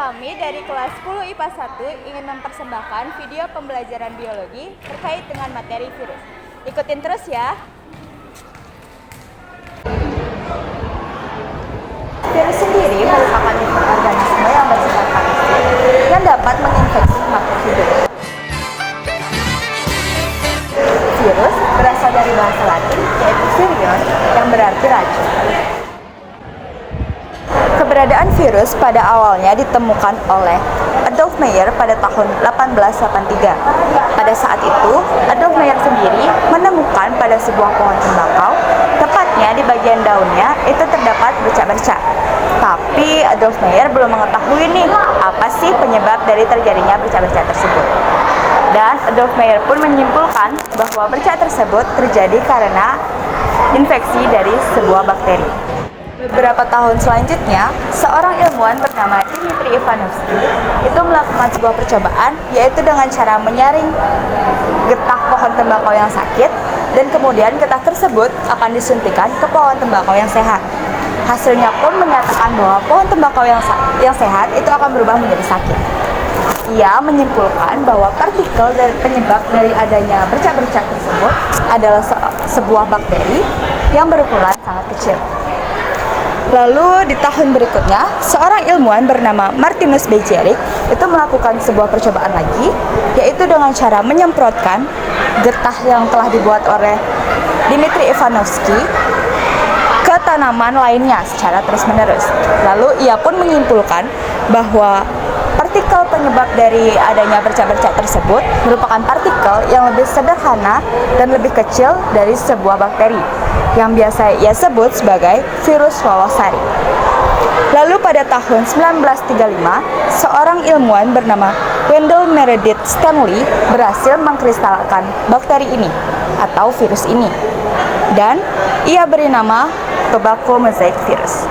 Kami dari kelas 10 IPA 1 ingin mempersembahkan video pembelajaran biologi terkait dengan materi virus. Ikutin terus ya. Virus sendiri merupakan mikroorganisme yang bersifat parasit yang dapat menginfeksi makhluk hidup. Virus berasal dari bahasa Latin yaitu virion yang berarti racun. Keberadaan virus pada awalnya ditemukan oleh Adolf Meyer pada tahun 1883. Pada saat itu, Adolf Meyer sendiri menemukan pada sebuah pohon tembakau, tepatnya di bagian daunnya itu terdapat bercak-bercak. Tapi Adolf Meyer belum mengetahui nih apa sih penyebab dari terjadinya bercak-bercak tersebut. Dan Adolf Meyer pun menyimpulkan bahwa bercak tersebut terjadi karena infeksi dari sebuah bakteri. Beberapa tahun selanjutnya, seorang ilmuwan bernama Dmitri Ivanovsky itu melakukan sebuah percobaan, yaitu dengan cara menyaring getah pohon tembakau yang sakit, dan kemudian getah tersebut akan disuntikan ke pohon tembakau yang sehat. Hasilnya pun menyatakan bahwa pohon tembakau yang sehat itu akan berubah menjadi sakit. Ia menyimpulkan bahwa partikel dari penyebab dari adanya bercak-bercak tersebut adalah sebuah bakteri yang berukuran sangat kecil. Lalu di tahun berikutnya, seorang ilmuwan bernama Martinus Beijerinck itu melakukan sebuah percobaan lagi, yaitu dengan cara menyemprotkan getah yang telah dibuat oleh Dmitri Ivanovsky ke tanaman lainnya secara terus-menerus. Lalu ia pun menyimpulkan bahwa partikel penyebab dari adanya bercak-bercak tersebut merupakan partikel yang lebih sederhana dan lebih kecil dari sebuah bakteri yang biasa ia sebut sebagai virus lolosari. Lalu pada tahun 1935, seorang ilmuwan bernama Wendell Meredith Stanley berhasil mengkristalkan bakteri ini atau virus ini, dan ia beri nama tobacco mosaic virus.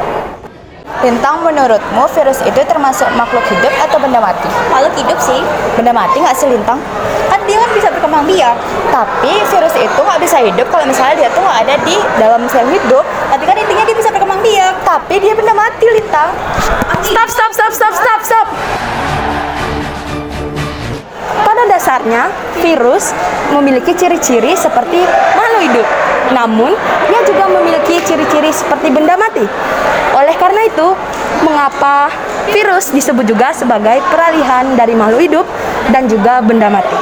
Lintang, menurutmu virus itu termasuk makhluk hidup atau benda mati? Makhluk hidup sih. Benda mati nggak sih, Lintang? Kan dia kan bisa berkembang biak. Tapi virus itu nggak bisa hidup kalau misalnya dia tuh nggak ada di dalam sel hidup. Tapi kan intinya dia bisa berkembang biak. Tapi dia benda mati, Lintang. Stop. Pada dasarnya, virus memiliki ciri-ciri seperti makhluk hidup. Namun, dia juga memiliki ciri-ciri seperti benda mati. Oleh karena itu, mengapa virus disebut juga sebagai peralihan dari makhluk hidup dan juga benda mati?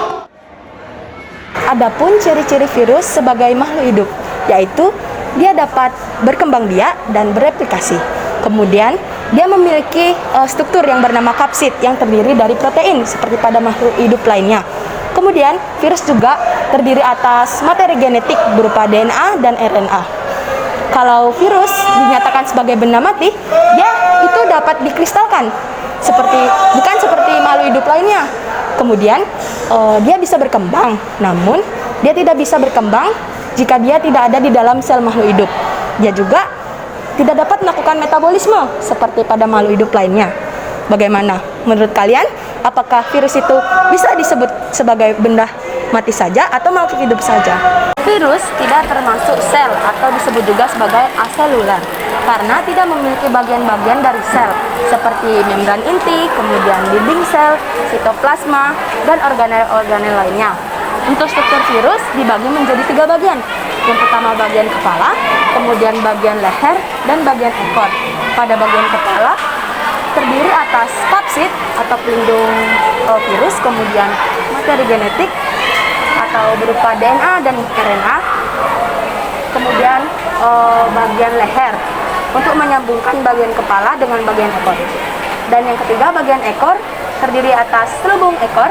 Adapun ciri-ciri virus sebagai makhluk hidup, yaitu dia dapat berkembang biak dan bereplikasi. Kemudian, dia memiliki struktur yang bernama kapsid yang terdiri dari protein seperti pada makhluk hidup lainnya. Kemudian, virus juga terdiri atas materi genetik berupa DNA dan RNA. Kalau virus dinyatakan sebagai benda mati, dia itu dapat dikristalkan, bukan seperti makhluk hidup lainnya. Kemudian, dia bisa berkembang, namun dia tidak bisa berkembang jika dia tidak ada di dalam sel makhluk hidup. Dia juga tidak dapat melakukan metabolisme seperti pada makhluk hidup lainnya. Bagaimana menurut kalian? Apakah virus itu bisa disebut sebagai benda mati saja atau makhluk hidup saja? Virus tidak termasuk sel atau disebut juga sebagai aselular karena tidak memiliki bagian-bagian dari sel seperti membran inti, kemudian dinding sel, sitoplasma, dan organel-organel lainnya. Untuk struktur virus dibagi menjadi 3 bagian. Yang pertama bagian kepala, kemudian bagian leher, dan bagian ekor. Pada bagian kepala terdiri atas kapsid atau pelindung virus, kemudian materi genetik atau berupa DNA dan RNA, kemudian bagian leher untuk menyambungkan bagian kepala dengan bagian ekor. Dan yang ketiga bagian ekor terdiri atas selubung ekor,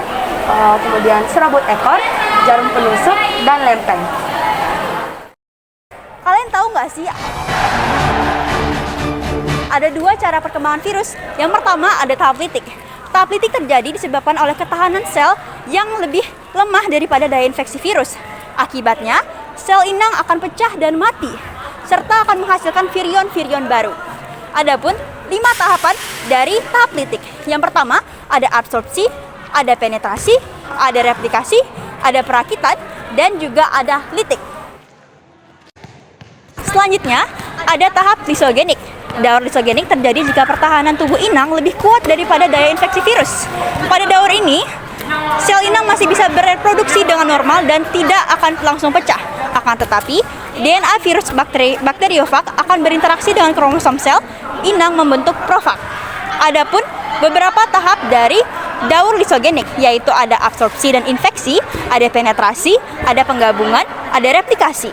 kemudian serabut ekor, jarum penusuk, dan lempeng. Kalian tahu nggak sih? Ada 2 cara perkembangan virus. Yang pertama ada tahap litik. Tahap litik terjadi disebabkan oleh ketahanan sel yang lebih lemah daripada daya infeksi virus. Akibatnya, sel inang akan pecah dan mati, serta akan menghasilkan virion-virion baru. Adapun 5 tahapan dari tahap litik. Yang pertama ada absorpsi, ada penetrasi, ada replikasi, ada perakitan, dan juga ada litik. Selanjutnya ada tahap lisogenik. Daur lisogenik terjadi jika pertahanan tubuh inang lebih kuat daripada daya infeksi virus. Pada daur ini, sel inang masih bisa bereproduksi dengan normal dan tidak akan langsung pecah. Akan tetapi, DNA virus bakteriofag akan berinteraksi dengan kromosom sel inang membentuk profag. Adapun beberapa tahap dari daur lisogenik, yaitu ada absorpsi dan infeksi, ada penetrasi, ada penggabungan, ada replikasi.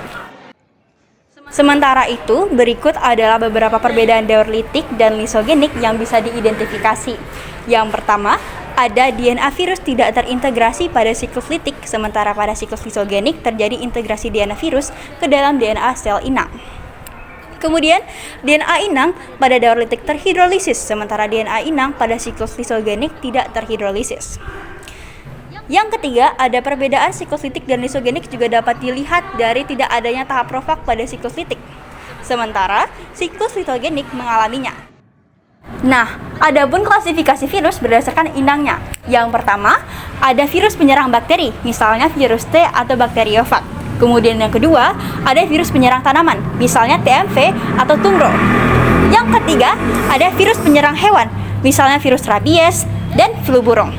Sementara itu, berikut adalah beberapa perbedaan daur litik dan lisogenik yang bisa diidentifikasi. Yang pertama, ada DNA virus tidak terintegrasi pada siklus litik, sementara pada siklus lisogenik terjadi integrasi DNA virus ke dalam DNA sel inang. Kemudian, DNA inang pada daur litik terhidrolisis, sementara DNA inang pada siklus lisogenik tidak terhidrolisis. Yang ketiga, ada perbedaan siklus litik dan lisogenik juga dapat dilihat dari tidak adanya tahap profag pada siklus litik, sementara siklus lisogenik mengalaminya. Nah, adapun klasifikasi virus berdasarkan inangnya. Yang pertama, ada virus penyerang bakteri, misalnya virus T atau bakteriofag. Kemudian yang kedua, ada virus penyerang tanaman, misalnya TMV atau tumor. Yang ketiga, ada virus penyerang hewan, misalnya virus rabies dan flu burung.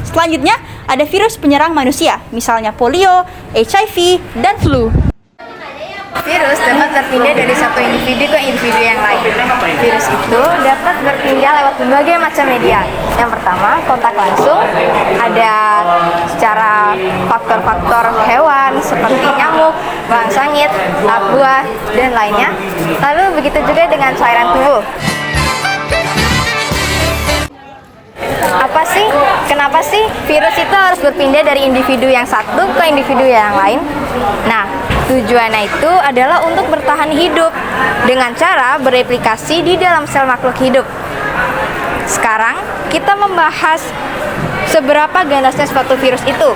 Selanjutnya, ada virus penyerang manusia, misalnya polio, HIV, dan flu. Virus dapat berpindah dari satu individu ke individu yang lain. Virus itu dapat berpindah lewat berbagai macam media. Yang pertama, kontak langsung. Ada secara faktor-faktor hewan seperti nyamuk, belalang sangit, anak buah, dan lainnya. Lalu begitu juga dengan cairan tubuh. Kenapa sih virus itu harus berpindah dari individu yang satu ke individu yang lain? Nah, tujuannya itu adalah untuk bertahan hidup dengan cara bereplikasi di dalam sel makhluk hidup. Sekarang kita membahas seberapa ganasnya suatu virus itu.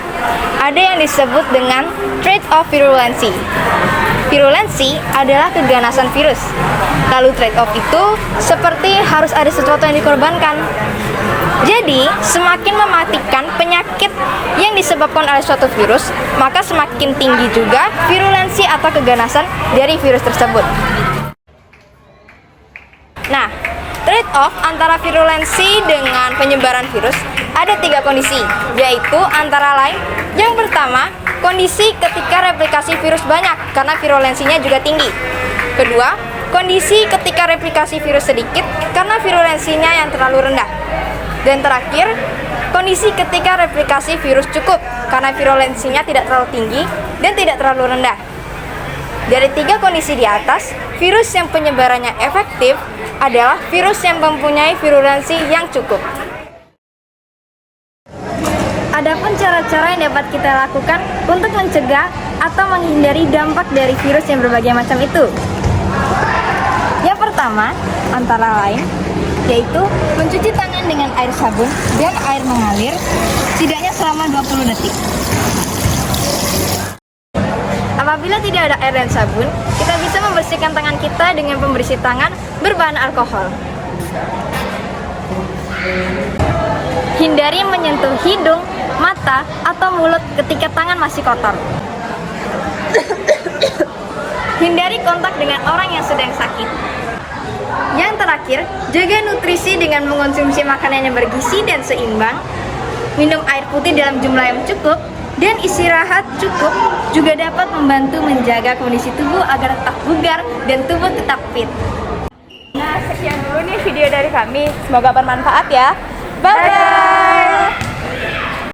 Ada yang disebut dengan trait of virulency. Virulensi adalah keganasan virus. Lalu trait of itu seperti harus ada sesuatu yang dikorbankan. Jadi, semakin mematikan penyakit yang disebabkan oleh suatu virus, maka semakin tinggi juga virulensi atau keganasan dari virus tersebut. Nah, trade-off antara virulensi dengan penyebaran virus ada 3 kondisi, yaitu antara lain yang pertama, kondisi ketika replikasi virus banyak karena virulensinya juga tinggi. Kedua, kondisi ketika replikasi virus sedikit karena virulensinya yang terlalu rendah. Dan terakhir, kondisi ketika replikasi virus cukup karena virulensinya tidak terlalu tinggi dan tidak terlalu rendah. Dari 3 kondisi di atas, virus yang penyebarannya efektif adalah virus yang mempunyai virulensi yang cukup. Adapun cara-cara yang dapat kita lakukan untuk mencegah atau menghindari dampak dari virus yang berbagai macam itu. Yang pertama, antara lain, yaitu mencuci tangan dengan air sabun dan air mengalir setidaknya selama 20 detik. Apabila tidak ada air dan sabun, kita bisa membersihkan tangan kita dengan pembersih tangan berbahan alkohol. Hindari menyentuh hidung, mata, atau mulut ketika tangan masih kotor. Hindari kontak dengan orang yang sedang sakit. Yang terakhir, jaga nutrisi dengan mengonsumsi makanan yang bergizi dan seimbang, minum air putih dalam jumlah yang cukup, dan istirahat cukup juga dapat membantu menjaga kondisi tubuh agar tetap bugar dan tubuh tetap fit. Nah, sekian dulu nih video dari kami. Semoga bermanfaat ya. Bye-bye!